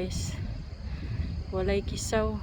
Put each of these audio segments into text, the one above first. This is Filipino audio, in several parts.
guys, walay kisaw.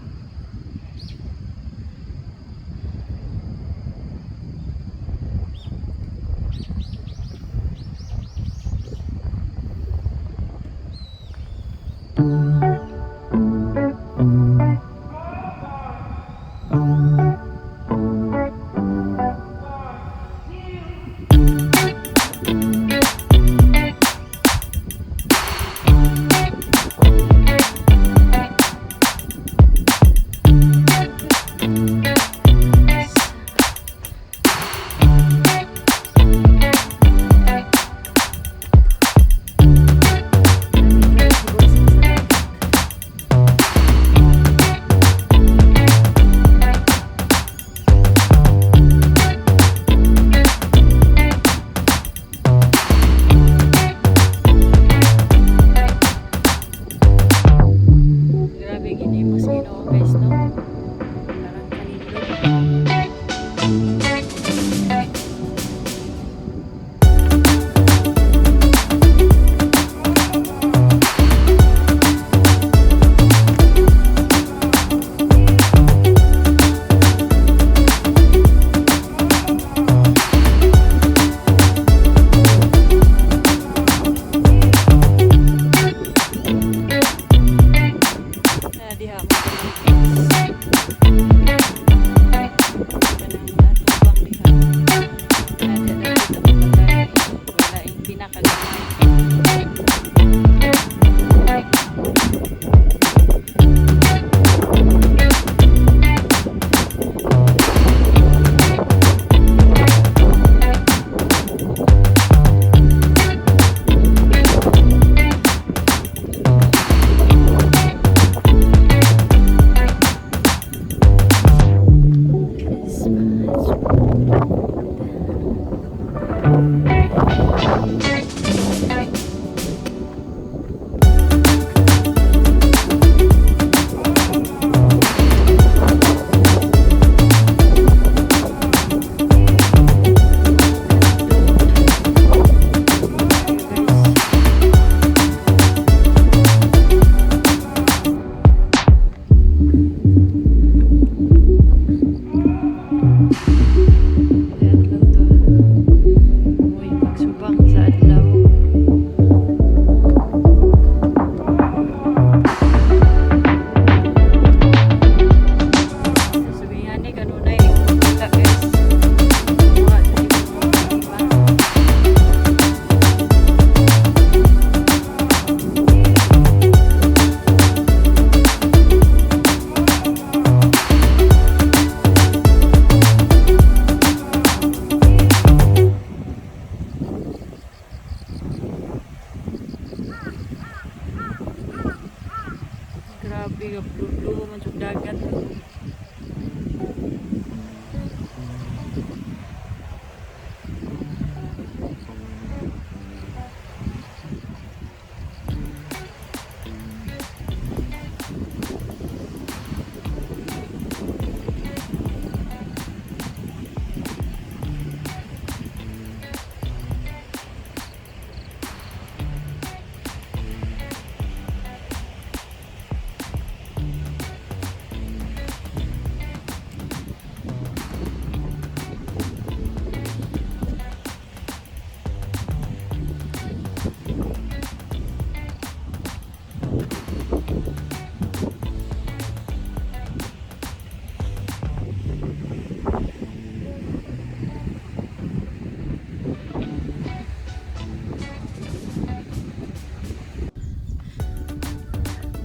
Grabe, blue man sa dagat.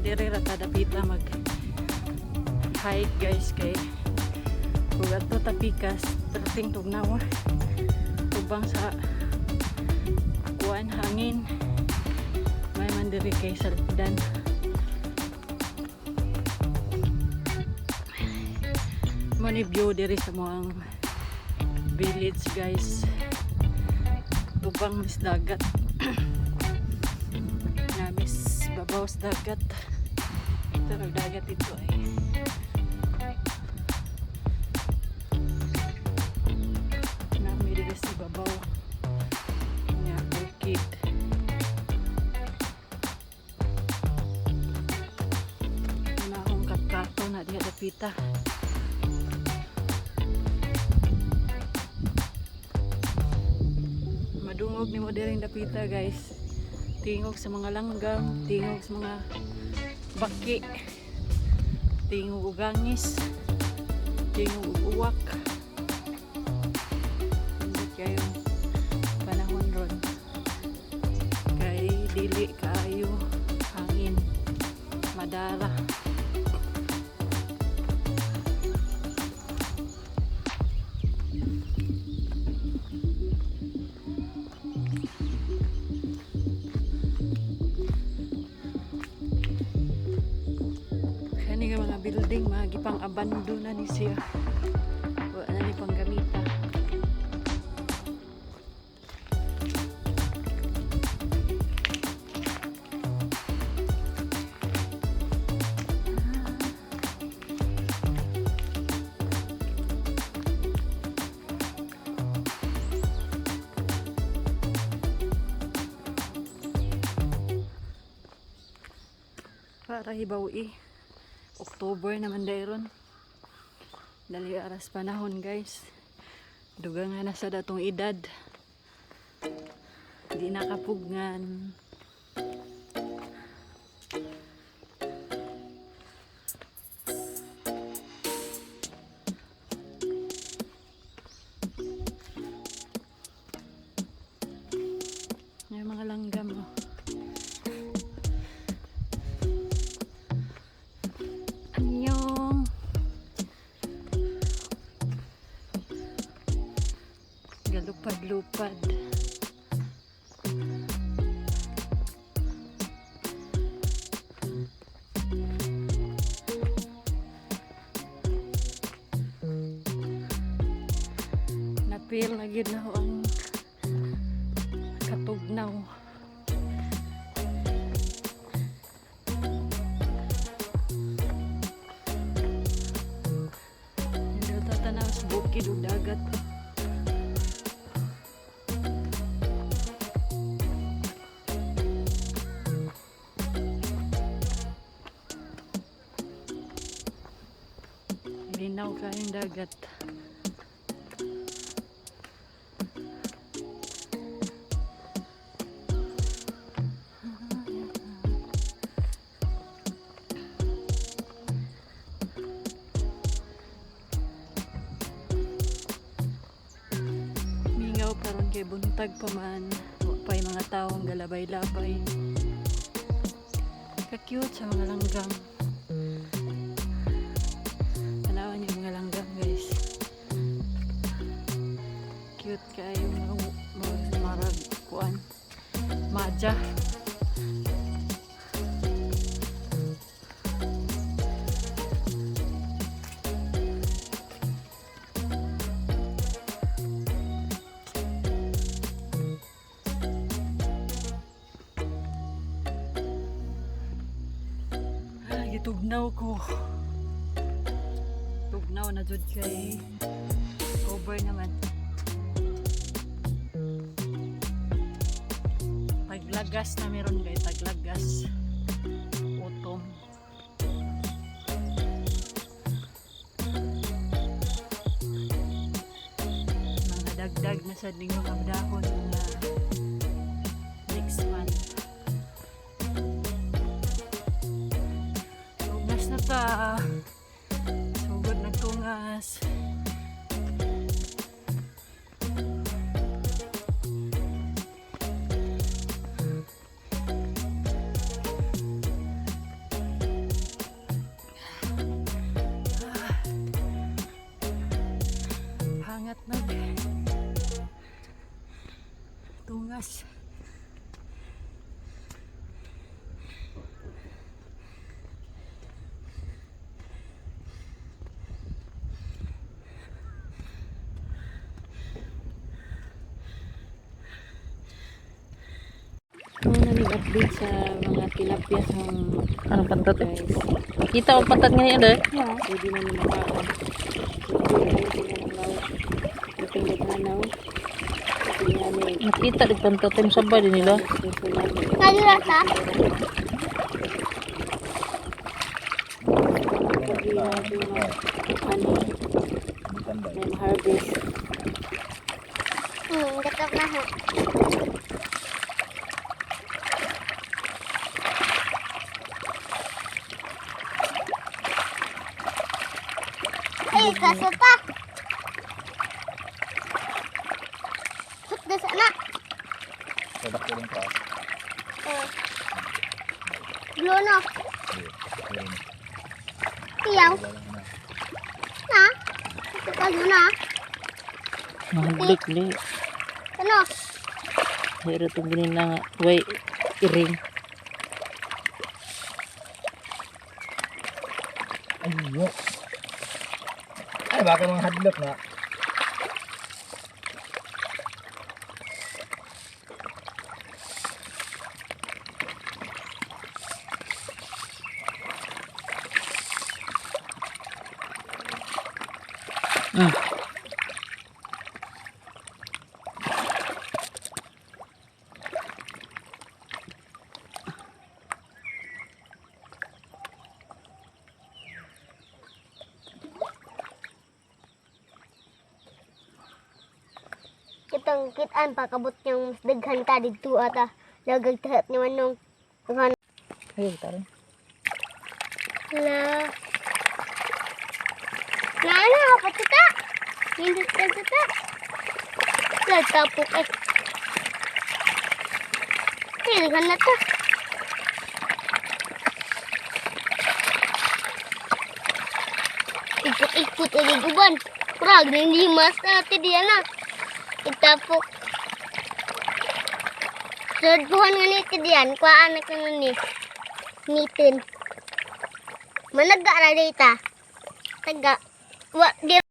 Dire rata dapit na mag hike guys kay kung ato tapikas trating tugnaw ubang sa kuan hangin may man diri kay salpidan mo ni view diri sa moang village guys ubang mis dagat na mis babaw sa dagat. Ito dagat ito ay nami dito sa babaw niya bukid. dapita. Madungog ni mo diring dapita guys. Tingog sa mga langgam, tingog sa mga baki, tingog og gangis, tingog og uwak. Hindi kayo panahon ron. Kay dili kayo hangin, madara. Kani nga mga building, magipang abando na ni siya. Wala na ni panggamita. Para hibawi. October naman dayron. Dali aras panahon guys. Dugang nga na sa datong edad. Di nakapugnan. Yung mga langgam oh. Galupad-lupad. Napil na gid na ang katugnaw. Hindi ito tanaw sa bukid o dagat. Linaw kayong dagat. Mingaw karon kay buntag pa man. Wa pa'y mga taong galabay-labay. Ka-cute sa mga langgam. Tanawan yung mga langgam guys. Cute kayo mga marag kuan. Maja. Gitugnaw ko. Tugnaw na jud kay cover naman. Taglagas na meron kay taglagas. Utom. Mga dagdag na sa dingong abdahon na next month. Na ta sugod nagtungas hangat nag tungas. Nag-update sa mga tilapia sa Anong pantat eh? guys. Kita ang pantat nga yan eh. Pwede na nila makaon. Pwede na hanaw. Nakita di pantat yung sabay din nila. Nalula ka? tingog yung ano, may harvest. Dekat na ha. Kaso pa. Sut na sana. Produk ko rin ka. Blue no. Tiyaw. Na? Ito ka na. Mahadlik li. Ano? Pero itong ganyan na nga. Way, iring. Ayo. Ay, baka mga hadlok na. Mm. Kitang kitaan pa kabot yung daghan ka dito ata. Lagag tahat ni manong. Kan. Ayun, tarin. La. Na pati ka. Hindi ka ta. La tapok eh. Tingnan na ta. Ikut-ikut lagi guban. Kurang ng limas natin diyan na. Itapok. Surduhan nga nito diyan. Kuha anak na ni. Nitin. Managa na dita. Taga. Wa, di